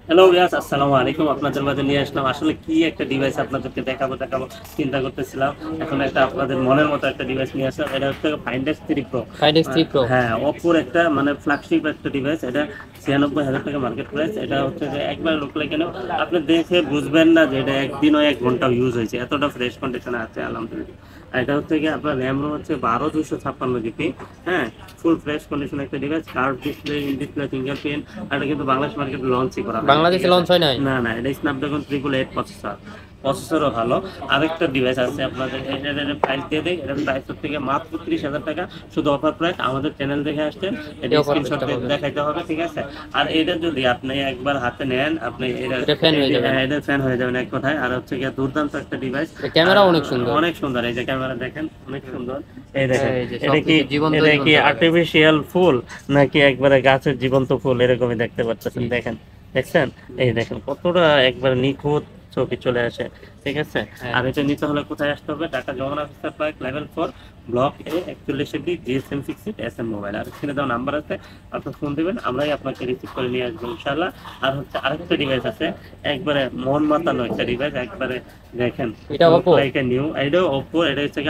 Hello viewers, আসসালামু আলাইকুম। আপনাদের মাঝে নিয়ে আসলাম আসলে কি একটা ডিভাইস আপনাদেরকে দেখাবো চিন্তা করতেছিলাম। এখন একটা আপনাদের মনের মতো একটা ডিভাইস নিয়ে আসলাম। এটা হচ্ছে Find X3 Pro। Find x three pro. হ্যাঁ, Oppo র একটা মানে ফ্ল্যাগশিপ একটা ডিভাইস। এটা 96,000 টাকা মার্কেট প্রাইস। এটা হচ্ছে যে একবার ঢুকলে কেন আপনি দেখে বুঝবেন না যে এটা একদিনও 1 ঘন্টাও ইউজ হয়েছে, এতটা ফ্রেশ কন্ডিশনে আছে আলহামদুলিল্লাহ। আর এটা হচ্ছে কি আপনার র্যাম রোম হচ্ছে 12/256 জিবি। হ্যাঁ, ফুল ফ্রেশ কন্ডিশন একটা device, curve display, in display fingerprint. আর এটা কিন্তু বাংলাদেশ মার্কেটে লঞ্চই করা হয়নি, ঠিক বাংলাদেশে আছে? লঞ্চ হয় নাই। না না, এটা স্ন্যাপড্রাগন 888 প্রসেসর। প্রসেসরও ভালো। আরেকটা ডিভাইস আছে আপনাদের, এটার প্রাইস দিয়ে দেয়। এটার প্রাইস হচ্ছে গিয়ে মাত্র 30,000 টাকা, শুধু অফার প্রাইস। আমাদের চ্যানেল দেখে আসছেন, এটা এটা অফার স্ক্রিনশট প্রাইসটা পাবেন। দেখাইতে হবে, ঠিক আছে? আর এটা যদি আপনি একবার হাতে নেন, আপনি এটা এটা ফ্যান হয়ে যাবেন। এটা ফ্যান হয়ে যাবেন এক কথায়। আর হচ্ছে গিয়ে দুর্দান্ত একটা ডিভাইস। ক্যামেরা অনেক সুন্দর। অনেক সুন্দর, এই যে ক্যামেরা দেখেন অনেক সুন্দর। এই দেখেন, এই যে এটা কি সবকিছু জীবন্ত এটা কি জীবন্ত লাগে। আর্টিফিশিয়াল ফুল নাকি একবারে গাছের জীবন্ত ফুল, এরকমই দেখতে পাচ্ছেন। দেখেন, দেখছেন? এই দেখেন কতটা একবার নিখুঁত ছবি চলে আসে, ঠিক আছে? হ্যাঁ। আর এটা নিতে হলে কোথায় আসতে হবে? Dhaka Jamuna officer park, level 4, block A, 41 GSM 6 SM mobile. আর এখানে দেওয়া নাম্বার আছে, আপনি ফোন দিবেন, আমরাই আপনাকে রিসিভ করে নিয়ে আসবো ইনশাআল্লাহ। আর হচ্ছে আরেকটা ডিভাইস আছে, একবারে মন মাতানো একটা ডিভাইস, একবারে দেখেন এটা ওপো লাইক এ নিউ। এটা ওপো, এটা হচ্ছে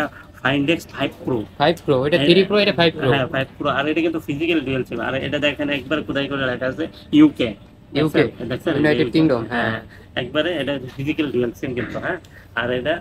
Find X5 Pro। 5 প্রো, এটা 3 প্রো, এটা 5 প্রো। হ্যাঁ, 5 Pro। আর এটা কিন্তু ফিজিক্যাল ডুয়াল সিম। আর এটা দেখেন একবার খোদাই করে লেখা আছে ইউকে। ইউকে, দেখছেন এই যে ইউনাইটেড UK? কিংডম। হ্যাঁ। হ্যাঁ, একবারে এটা ফিজিক্যাল ডুয়াল সিম কিন্তু। হ্যাঁ, আর এটা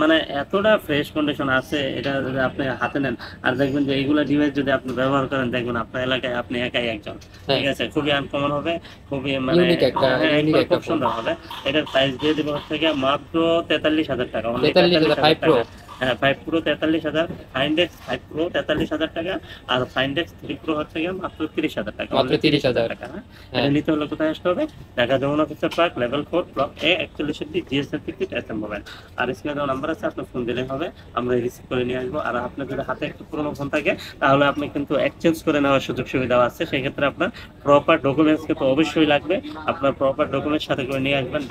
মানে এতটা ফ্রেশ কন্ডিশন আছে, এটা যদি আপনি হাতে নেন আর দেখবেন যে এইগুলা ডিভাইস যদি আপনি ব্যবহার করেন, দেখবেন আপনার এলাকায় আপনি একাই একজন, হ্যাঁ, ঠিক আছে? খুবই আনকমন হবে, খুবই মানে ইউনিক একটা, হ্যাঁ, ইউনিক একবার একটা খুব ফোন। সুন্দর হবে। এটার প্রাইস দিয়ে দেবো হচ্ছে গিয়ে মাত্র 43,000 টাকা, অনলি 43,000 5 প্রো। টাকা। হ্যাঁ, 5 Pro 43,000, Find X5 Pro 43,000 টাকা। আর Find X3 Pro হচ্ছে গিয়ে মাত্র 30,000 টাকা, মাত্র অনলি 30,000 30,000। টাকা। হ্যাঁ, হ্যাঁ। এটা নিতে হলে কোথায় আসতে হবে? Dhaka Jamuna officer park, level 4, block A, 41 GSM 6 SM mobile. আর স্ক্রিনে দেওয়া নাম্বার আছে, আপনি ফোন দিলেই হবে, আমরা রিসিভ করে নিয়ে আসবো। আর আপনার যদি হাতে একটু পুরোনো ফোন থাকে, তাহলে আপনি কিন্তু এক্সচেঞ্জ করে নেওয়ার সুযোগ সুবিধাও আছে। সেক্ষেত্রে আপনার প্রপার ডকুমেন্টস কিন্তু অবশ্যই লাগবে। আপনার প্রপার ডকুমেন্টস সাথে করে নিয়ে আসবেন।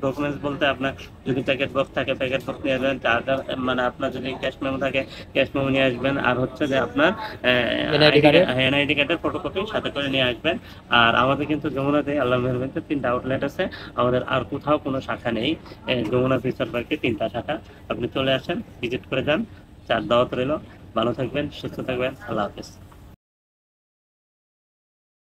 ডকুমেন্টস বলতে আপনার যদি প্যাকেট বক্স থাকে, প্যাকেট বক্স নিয়ে আসবেন। চার্জার, মানে আপনার যদি ক্যাশ মেমো থাকে, ক্যাশ মেমো নিয়ে আসবেন। আর হচ্ছে যে আপনার এনআইডি কার্ডের। এনআইডি কার্ডের ফটোকপি সাথে করে নিয়ে আসবেন। আর আমাদের কিন্তু যমুনাতে আল্লাহ মেহরবানিতে 3টা আউটলেট আছে। আমাদের আর কোথাও কোনো শাখা নেই। যমুনা ফিউচার পার্কে 3টা শাখা। আপনি চলে আসেন, ভিজিট করে যান। চার দাওয়াত রইল। ভালো থাকবেন, সুস্থ থাকবেন। আল্লাহ হাফেজ।